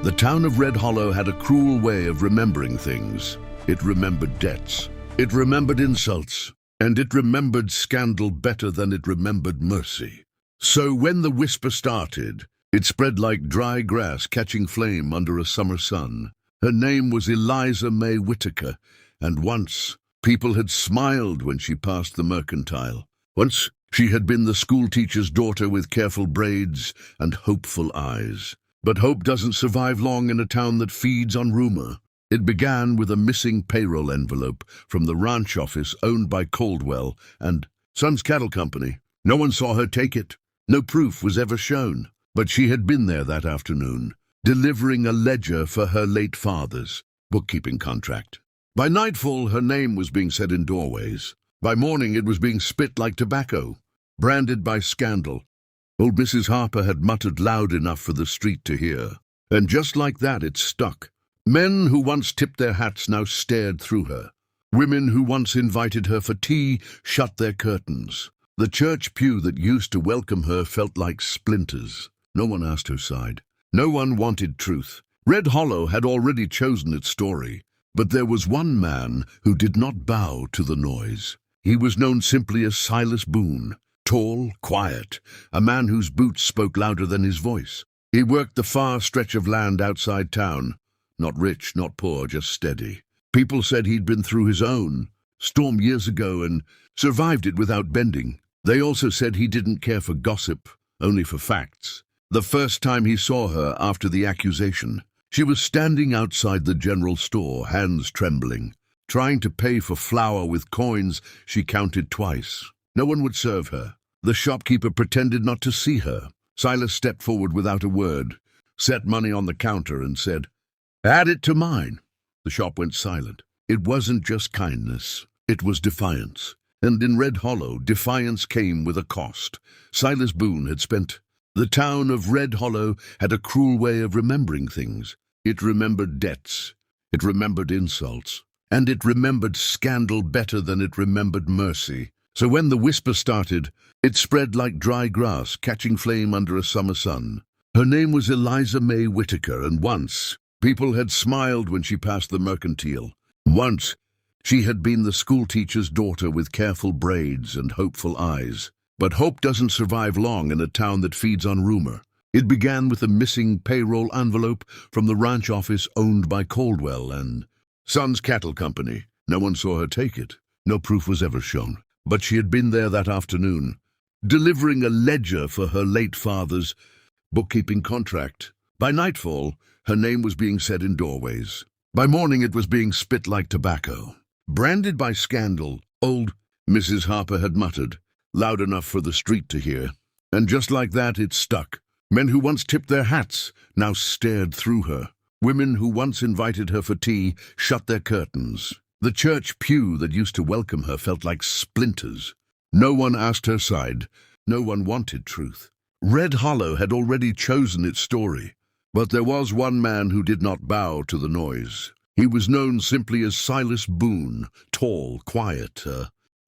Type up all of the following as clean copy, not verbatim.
The town of Red Hollow had a cruel way of remembering things. It remembered debts, it remembered insults, and it remembered scandal better than it remembered mercy. So when the whisper started, it spread like dry grass catching flame under a summer sun. Her name was Eliza Mae Whitaker, and once people had smiled when she passed the mercantile. Once she had been the schoolteacher's daughter with careful braids and hopeful eyes. But hope doesn't survive long in a town that feeds on rumor. It began with a missing payroll envelope from the ranch office owned by Caldwell and Son's Cattle Company. No one saw her take it. No proof was ever shown. But she had been there that afternoon, delivering a ledger for her late father's bookkeeping contract. By nightfall, her name was being said in doorways. By morning, it was being spit like tobacco, branded by scandal. Old Mrs. Harper had muttered loud enough for the street to hear. And just like that, it stuck. Men who once tipped their hats now stared through her. Women who once invited her for tea shut their curtains. The church pew that used to welcome her felt like splinters. No one asked her side. No one wanted truth. Red Hollow had already chosen its story, but there was one man who did not bow to the noise. He was known simply as Silas Boone. Tall, quiet, a man whose boots spoke louder than his voice. He worked the far stretch of land outside town. Not rich, not poor, just steady. People said he'd been through his own storm years ago and survived it without bending. They also said he didn't care for gossip, only for facts. The first time he saw her after the accusation, she was standing outside the general store, hands trembling, trying to pay for flour with coins she counted twice. No one would serve her. The shopkeeper pretended not to see her. Silas stepped forward without a word, set money on the counter and said, "Add it to mine." The shop went silent. It wasn't just kindness, it was defiance. And in Red Hollow, defiance came with a cost. Silas Boone had spent. The town of Red Hollow had a cruel way of remembering things. It remembered debts, it remembered insults, and it remembered scandal better than it remembered mercy. So when the whisper started, it spread like dry grass catching flame under a summer sun. Her name was Eliza Mae Whitaker, and once people had smiled when she passed the mercantile. Once she had been the schoolteacher's daughter with careful braids and hopeful eyes. But hope doesn't survive long in a town that feeds on rumor. It began with a missing payroll envelope from the ranch office owned by Caldwell and Son's Cattle Company. No one saw her take it. No proof was ever shown. But she had been there that afternoon, delivering a ledger for her late father's bookkeeping contract. By nightfall, her name was being said in doorways. By morning, it was being spit like tobacco. Branded by scandal, old Mrs. Harper had muttered, loud enough for the street to hear. And just like that, it stuck. Men who once tipped their hats now stared through her. Women who once invited her for tea shut their curtains. The church pew that used to welcome her felt like splinters. No one asked her side. No one wanted truth. Red Hollow had already chosen its story. But there was one man who did not bow to the noise. He was known simply as Silas Boone, tall, quiet,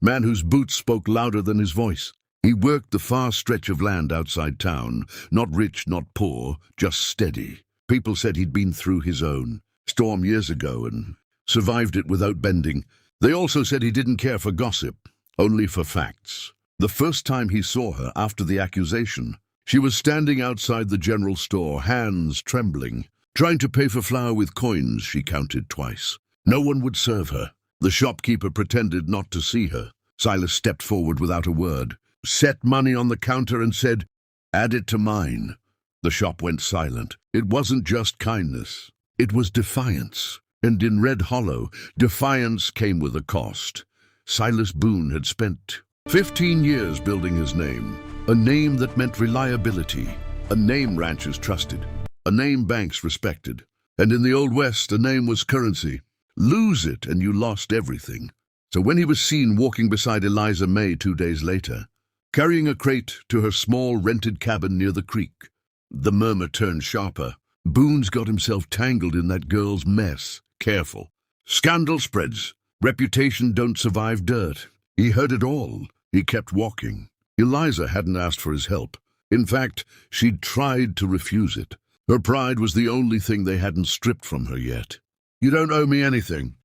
man whose boots spoke louder than his voice. He worked the far stretch of land outside town, not rich, not poor, just steady. People said he'd been through his own storm years ago and survived it without bending. They also said he didn't care for gossip, only for facts. The first time he saw her after the accusation, she was standing outside the general store, hands trembling, trying to pay for flour with coins she counted twice. No one would serve her. The shopkeeper pretended not to see her. Silas stepped forward without a word, set money on the counter and said, "Add it to mine." The shop went silent. It wasn't just kindness. It was defiance. And in Red Hollow, defiance came with a cost. Silas Boone had spent 15 years building his name, a name that meant reliability, a name ranchers trusted, a name banks respected. And in the Old West, a name was currency. Lose it and you lost everything. So when he was seen walking beside Eliza Mae 2 days later, carrying a crate to her small rented cabin near the creek, the murmur turned sharper. Boone's got himself tangled in that girl's mess. Careful. Scandal spreads. Reputation don't survive dirt. He heard it all. He kept walking. Eliza hadn't asked for his help. In fact, she'd tried to refuse it. Her pride was the only thing they hadn't stripped from her yet. "You don't owe me anything."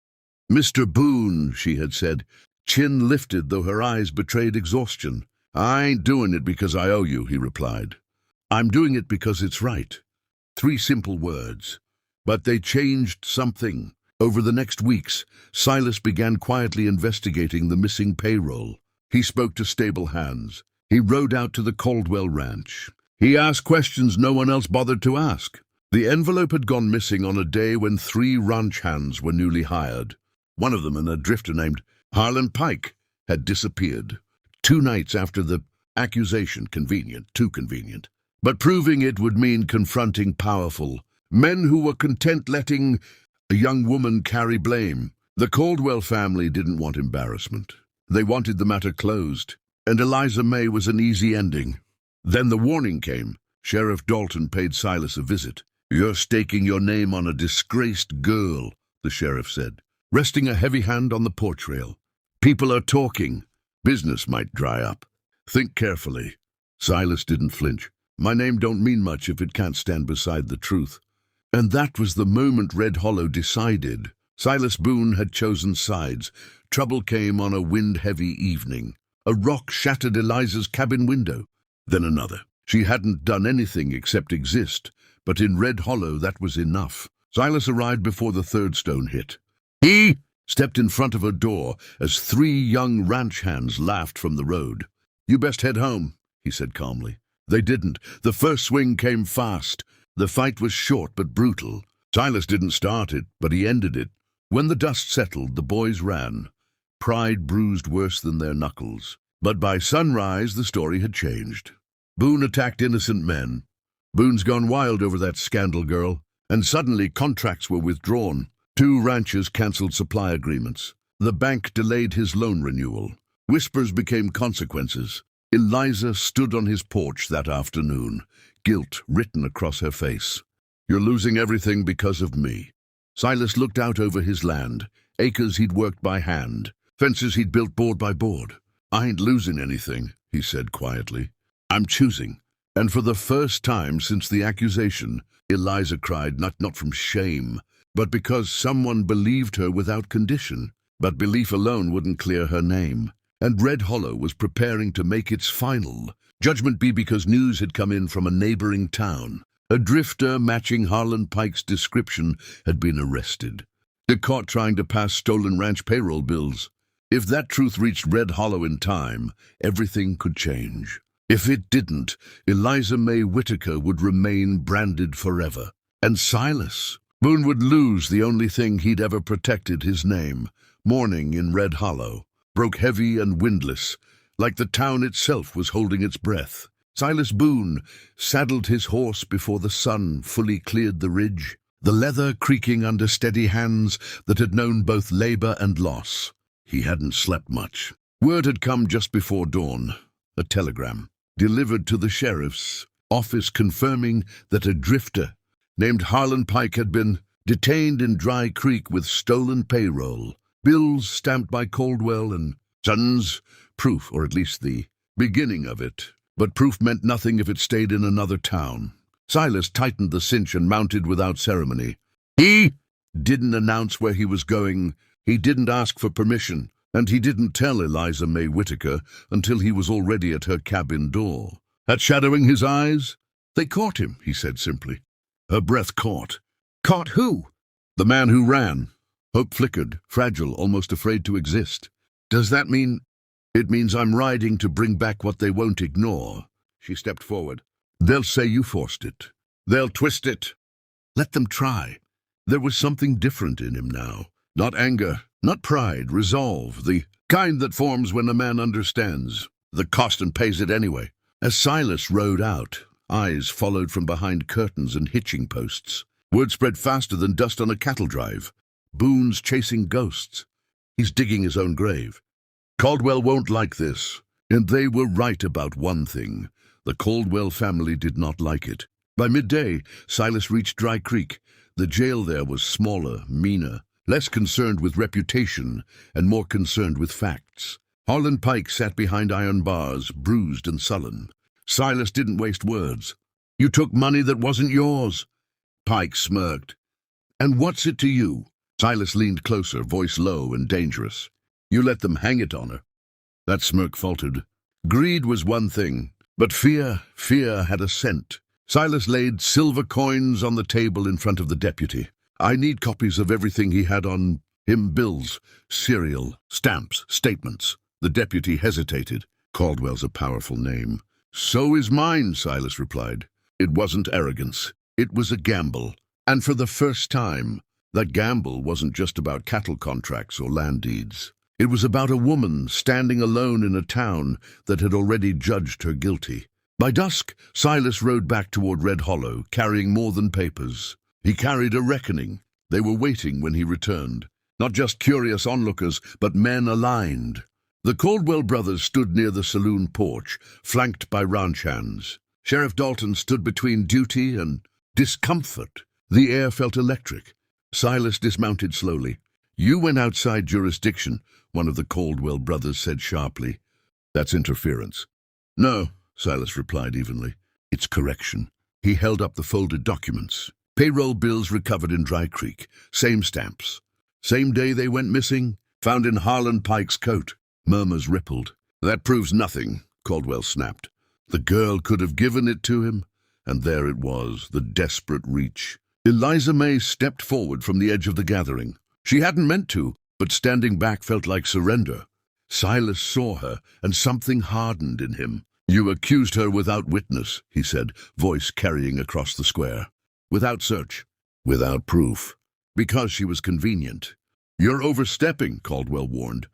"Mr. Boone," she had said, chin lifted though her eyes betrayed exhaustion. "I ain't doing it because I owe you," he replied. "I'm doing it because it's right." 3 simple words. But they changed something. Over the next weeks, Silas began quietly investigating the missing payroll. He spoke to stable hands. He rode out to the Caldwell ranch. He asked questions no one else bothered to ask. The envelope had gone missing on a day when 3 ranch hands were newly hired. One of them, a drifter named Harlan Pike, had disappeared 2 nights after the accusation. Convenient, too convenient. But proving it would mean confronting powerful men who were content letting a young woman carry blame. The Caldwell family didn't want embarrassment. They wanted the matter closed, and Eliza Mae was an easy ending. Then the warning came. Sheriff Dalton paid Silas a visit. "You're staking your name on a disgraced girl," the sheriff said, resting a heavy hand on the porch rail. "People are talking. Business might dry up. Think carefully." Silas didn't flinch. "My name don't mean much if it can't stand beside the truth." And that was the moment Red Hollow decided. Silas Boone had chosen sides. Trouble came on a wind-heavy evening. A rock shattered Eliza's cabin window. Then another. She hadn't done anything except exist, but in Red Hollow that was enough. Silas arrived before the 3rd stone hit. He stepped in front of her door as 3 young ranch hands laughed from the road. "You best head home," he said calmly. They didn't. The first swing came fast. The fight was short but brutal. Silas didn't start it, but he ended it. When the dust settled, the boys ran. Pride bruised worse than their knuckles. But by sunrise, the story had changed. Boone attacked innocent men. Boone's gone wild over that scandal girl. And suddenly contracts were withdrawn. 2 ranchers canceled supply agreements. The bank delayed his loan renewal. Whispers became consequences. Eliza stood on his porch that afternoon, guilt written across her face. "You're losing everything because of me." Silas looked out over his land, acres he'd worked by hand, fences he'd built board by board. "I ain't losing anything," he said quietly. "I'm choosing." And for the first time since the accusation, Eliza cried, not from shame, but because someone believed her without condition. But belief alone wouldn't clear her name. And Red Hollow was preparing to make its final judgment be because news had come in from a neighboring town. A drifter matching Harlan Pike's description had been arrested. They're caught trying to pass stolen ranch payroll bills. If that truth reached Red Hollow in time, everything could change. If it didn't, Eliza Mae Whitaker would remain branded forever. And Silas Boone would lose the only thing he'd ever protected, his name. Morning in Red Hollow broke heavy and windless, like the town itself was holding its breath. Silas Boone saddled his horse before the sun fully cleared the ridge, the leather creaking under steady hands that had known both labor and loss. He hadn't slept much. Word had come just before dawn, a telegram, delivered to the sheriff's office confirming that a drifter named Harlan Pike had been detained in Dry Creek with stolen payroll, bills stamped by Caldwell and Sons, proof, or at least the beginning of it. But proof meant nothing if it stayed in another town. Silas tightened the cinch and mounted without ceremony. He didn't announce where he was going. He didn't ask for permission. And he didn't tell Eliza Mae Whitaker until he was already at her cabin door. At shadowing his eyes, "They caught him," he said simply. Her breath caught. "Caught who?" "The man who ran." Hope flickered, fragile, almost afraid to exist. "Does that mean—" "It means I'm riding to bring back what they won't ignore." She stepped forward. "They'll say you forced it. They'll twist it." Let them try. There was something different in him now. Not anger, not pride, resolve, the kind that forms when a man understands the cost and pays it anyway. As Silas rode out, eyes followed from behind curtains and hitching posts. Word spread faster than dust on a cattle drive. Boone's chasing ghosts. He's digging his own grave. Caldwell won't like this. And they were right about one thing. The Caldwell family did not like it. By midday, Silas reached Dry Creek. The jail there was smaller, meaner, less concerned with reputation and more concerned with facts. Harlan Pike sat behind iron bars, bruised and sullen. Silas didn't waste words. "You took money that wasn't yours." Pike smirked. "And what's it to you?" Silas leaned closer, voice low and dangerous. "You let them hang it on her." That smirk faltered. Greed was one thing, but fear had a scent. Silas laid silver coins on the table in front of the deputy. "I need copies of everything he had on him, bills, cereal, stamps, statements." The deputy hesitated. Caldwell's a powerful name. "So is mine," Silas replied. It wasn't arrogance. It was a gamble. And for the first time, that gamble wasn't just about cattle contracts or land deeds. It was about a woman standing alone in a town that had already judged her guilty. By dusk, Silas rode back toward Red Hollow, carrying more than papers. He carried a reckoning. They were waiting when he returned. Not just curious onlookers, but men aligned. The Caldwell brothers stood near the saloon porch, flanked by ranch hands. Sheriff Dalton stood between duty and discomfort. The air felt electric. Silas dismounted slowly. "You went outside jurisdiction," one of the Caldwell brothers said sharply. "That's interference." "No," Silas replied evenly. "It's correction." He held up the folded documents. Payroll bills recovered in Dry Creek. Same stamps. Same day they went missing. Found in Harlan Pike's coat. Murmurs rippled. "That proves nothing," Caldwell snapped. "The girl could have given it to him." And there it was, the desperate reach. Eliza Mae stepped forward from the edge of the gathering. She hadn't meant to, but standing back felt like surrender. Silas saw her, and something hardened in him. "You accused her without witness," he said, voice carrying across the square. "Without search. Without proof. Because she was convenient." "You're overstepping," Caldwell warned.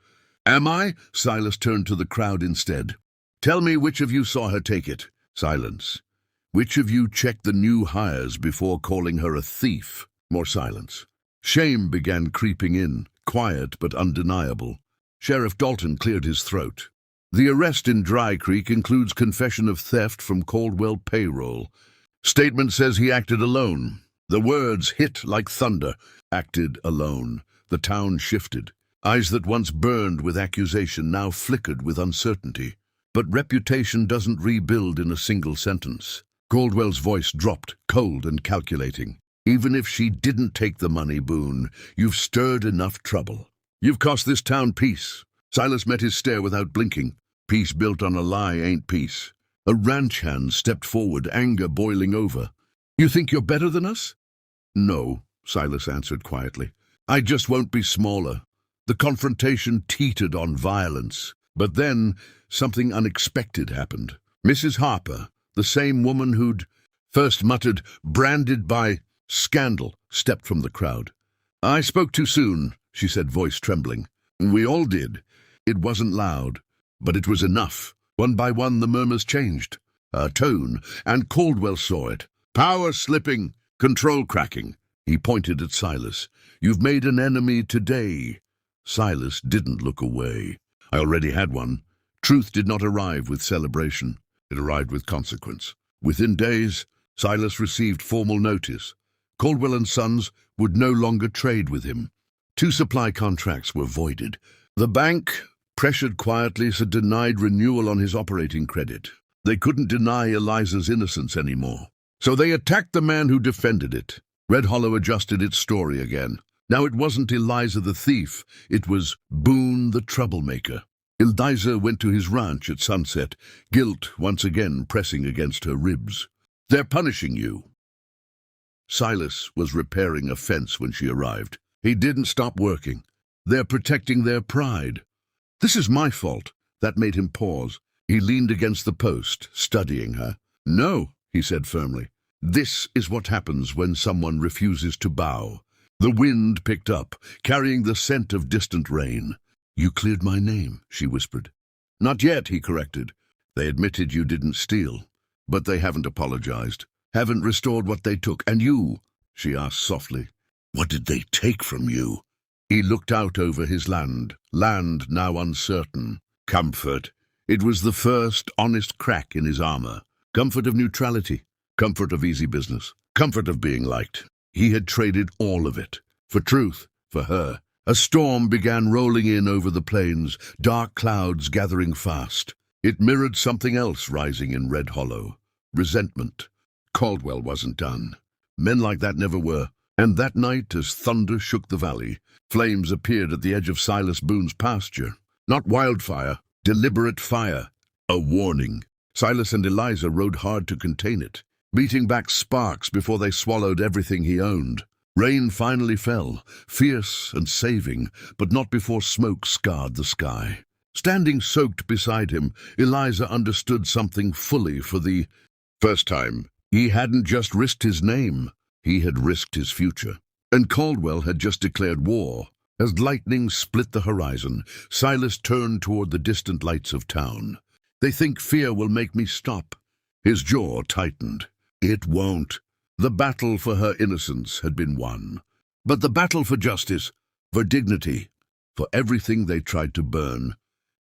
"Am I?" Silas turned to the crowd instead. "Tell me which of you saw her take it." Silence. "Which of you checked the new hires before calling her a thief?" More silence. Shame began creeping in, quiet but undeniable. Sheriff Dalton cleared his throat. "The arrest in Dry Creek includes confession of theft from Caldwell payroll. Statement says he acted alone." The words hit like thunder. Acted alone. The town shifted. Eyes that once burned with accusation now flickered with uncertainty. But reputation doesn't rebuild in a single sentence. Caldwell's voice dropped, cold and calculating. "Even if she didn't take the money, Boone, you've stirred enough trouble. You've cost this town peace." Silas met his stare without blinking. "Peace built on a lie ain't peace." A ranch hand stepped forward, anger boiling over. "You think you're better than us?" "No," Silas answered quietly. "I just won't be smaller." The confrontation teetered on violence. But then something unexpected happened. Mrs. Harper, the same woman who'd first muttered, "branded by scandal," stepped from the crowd. "I spoke too soon," she said, voice trembling. "We all did." It wasn't loud, but it was enough. One by one the murmurs changed. Tone, and Caldwell saw it. "Power slipping, control cracking." He pointed at Silas. "You've made an enemy today." Silas didn't look away. "I already had one." Truth did not arrive with celebration. It arrived with consequence. Within days, Silas received formal notice. Caldwell and Sons would no longer trade with him. 2 supply contracts were voided. The bank, pressured quietly, had denied renewal on his operating credit. They couldn't deny Eliza's innocence anymore. So they attacked the man who defended it. Red Hollow adjusted its story again. Now it wasn't Eliza the thief, it was Boone the troublemaker. Eliza went to his ranch at sunset, guilt once again pressing against her ribs. "They're punishing you." Silas was repairing a fence when she arrived. He didn't stop working. "They're protecting their pride." "This is my fault." That made him pause. He leaned against the post, studying her. "No," he said firmly. "This is what happens when someone refuses to bow." The wind picked up, carrying the scent of distant rain. "You cleared my name," she whispered. "Not yet," he corrected. "They admitted you didn't steal, but they haven't apologized, haven't restored what they took. And you?" she asked softly. "What did they take from you?" He looked out over his land now uncertain. Comfort. It was the first honest crack in his armor. Comfort of neutrality, comfort of easy business, comfort of being liked. He had traded all of it. For truth, for her. A storm began rolling in over the plains, dark clouds gathering fast. It mirrored something else rising in Red Hollow. Resentment. Caldwell wasn't done. Men like that never were. And that night, as thunder shook the valley, flames appeared at the edge of Silas Boone's pasture. Not wildfire, deliberate fire. A warning. Silas and Eliza rode hard to contain it, beating back sparks before they swallowed everything he owned. Rain finally fell, fierce and saving, but not before smoke scarred the sky. Standing soaked beside him, Eliza understood something fully for the first time. He hadn't just risked his name, he had risked his future. And Caldwell had just declared war. As lightning split the horizon, Silas turned toward the distant lights of town. They think fear will make me stop. His jaw tightened. It won't. The battle for her innocence had been won. But the battle for justice, for dignity, for everything they tried to burn,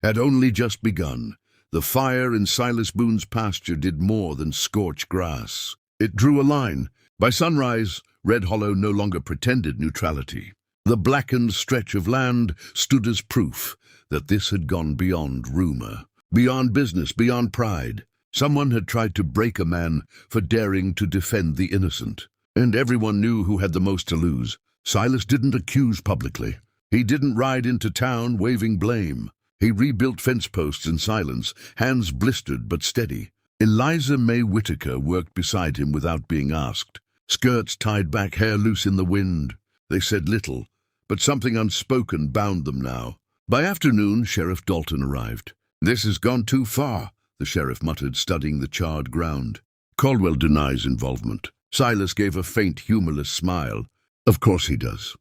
had only just begun. The fire in Silas Boone's pasture did more than scorch grass. It drew a line. By sunrise, Red Hollow no longer pretended neutrality. The blackened stretch of land stood as proof that this had gone beyond rumor, beyond business, beyond pride. Someone had tried to break a man for daring to defend the innocent. And everyone knew who had the most to lose. Silas didn't accuse publicly. He didn't ride into town waving blame. He rebuilt fence posts in silence, hands blistered but steady. Eliza Mae Whitaker worked beside him without being asked. Skirts tied back, hair loose in the wind. They said little, but something unspoken bound them now. By afternoon, Sheriff Dalton arrived. "This has gone too far," the sheriff muttered, studying the charred ground. "Caldwell denies involvement." Silas gave a faint, humorless smile. "Of course he does.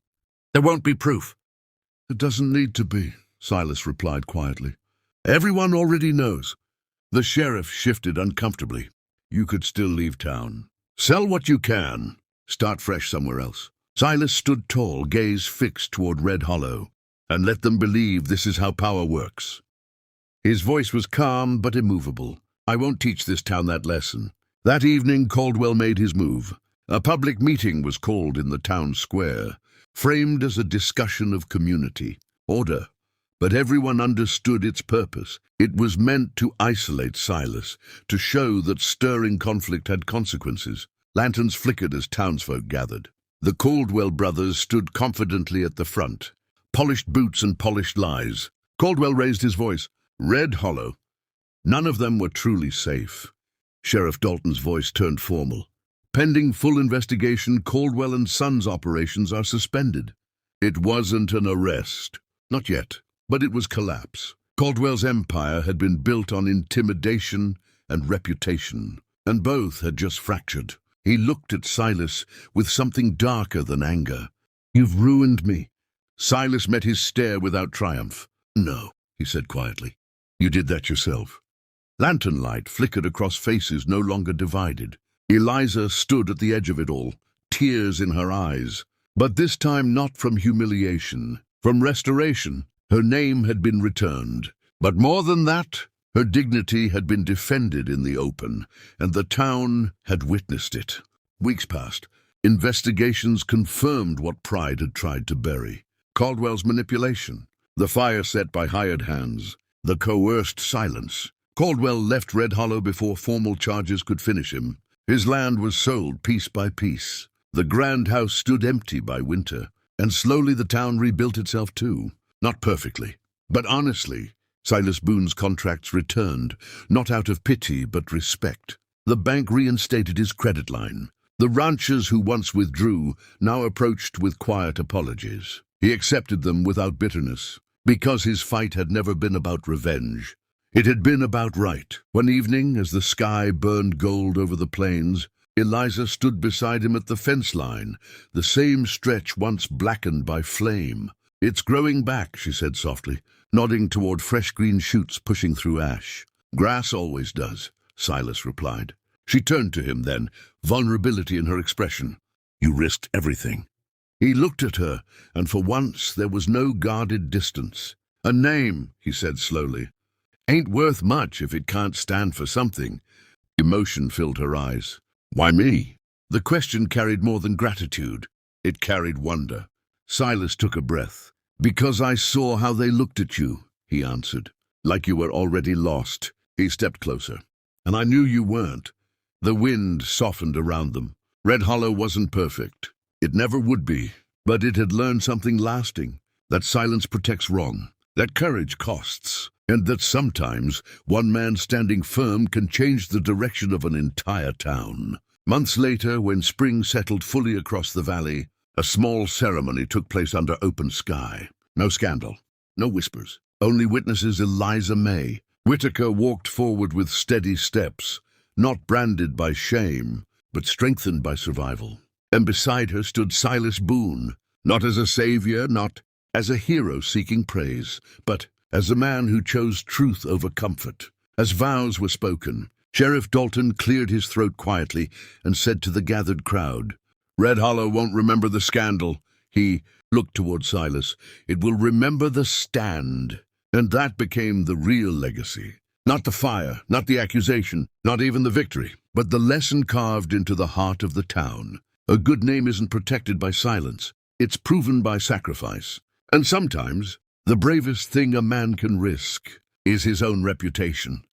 There won't be proof." "It doesn't need to be," Silas replied quietly. "Everyone already knows." The sheriff shifted uncomfortably. "You could still leave town. Sell what you can. Start fresh somewhere else." Silas stood tall, gaze fixed toward Red Hollow. "And let them believe this is how power works." His voice was calm but immovable. "I won't teach this town that lesson." That evening, Caldwell made his move. A public meeting was called in the town square, framed as a discussion of community, order. But everyone understood its purpose. It was meant to isolate Silas, to show that stirring conflict had consequences. Lanterns flickered as townsfolk gathered. The Caldwell brothers stood confidently at the front, polished boots and polished lies. Caldwell raised his voice. "Red Hollow. None of them were truly safe." Sheriff Dalton's voice turned formal. "Pending full investigation, Caldwell and Sons operations are suspended." It wasn't an arrest. Not yet. But it was collapse. Caldwell's empire had been built on intimidation and reputation, and both had just fractured. He looked at Silas with something darker than anger. "You've ruined me." Silas met his stare without triumph. "No," he said quietly. "You did that yourself." Lantern light flickered across faces no longer divided. Eliza stood at the edge of it all, tears in her eyes. But this time not from humiliation, from restoration. Her name had been returned. But more than that, her dignity had been defended in the open, and the town had witnessed it. Weeks passed. Investigations confirmed what pride had tried to bury. Caldwell's manipulation, the fire set by hired hands, the coerced silence. Caldwell left Red Hollow before formal charges could finish him. His land was sold piece by piece. The grand house stood empty by winter, and slowly the town rebuilt itself too. Not perfectly, but honestly. Silas Boone's contracts returned, not out of pity but respect. The bank reinstated his credit line. The ranchers who once withdrew now approached with quiet apologies. He accepted them without bitterness, because his fight had never been about revenge. It had been about right. One evening, as the sky burned gold over the plains, Eliza stood beside him at the fence line, the same stretch once blackened by flame. "It's growing back," she said softly, nodding toward fresh green shoots pushing through ash. "Grass always does," Silas replied. She turned to him then, vulnerability in her expression. "You risked everything." He looked at her, and for once there was no guarded distance. "A name," he said slowly, "ain't worth much if it can't stand for something." Emotion filled her eyes. "Why me?" The question carried more than gratitude. It carried wonder. Silas took a breath. "Because I saw how they looked at you," he answered. "Like you were already lost." He stepped closer. "And I knew you weren't." The wind softened around them. Red Hollow wasn't perfect. It never would be. But it had learned something lasting, that silence protects wrong, that courage costs, and that sometimes one man standing firm can change the direction of an entire town. Months later, when spring settled fully across the valley, a small ceremony took place under open sky. No scandal, no whispers, only witnesses Eliza Mae Whitaker walked forward with steady steps, not branded by shame, but strengthened by survival. And beside her stood Silas Boone, not as a savior, not as a hero seeking praise, but as a man who chose truth over comfort. As vows were spoken, Sheriff Dalton cleared his throat quietly and said to the gathered crowd, "Red Hollow won't remember the scandal." He looked toward Silas. "It will remember the stand." And that became the real legacy. Not the fire, not the accusation, not even the victory, but the lesson carved into the heart of the town. A good name isn't protected by silence. It's proven by sacrifice. And sometimes, the bravest thing a man can risk is his own reputation.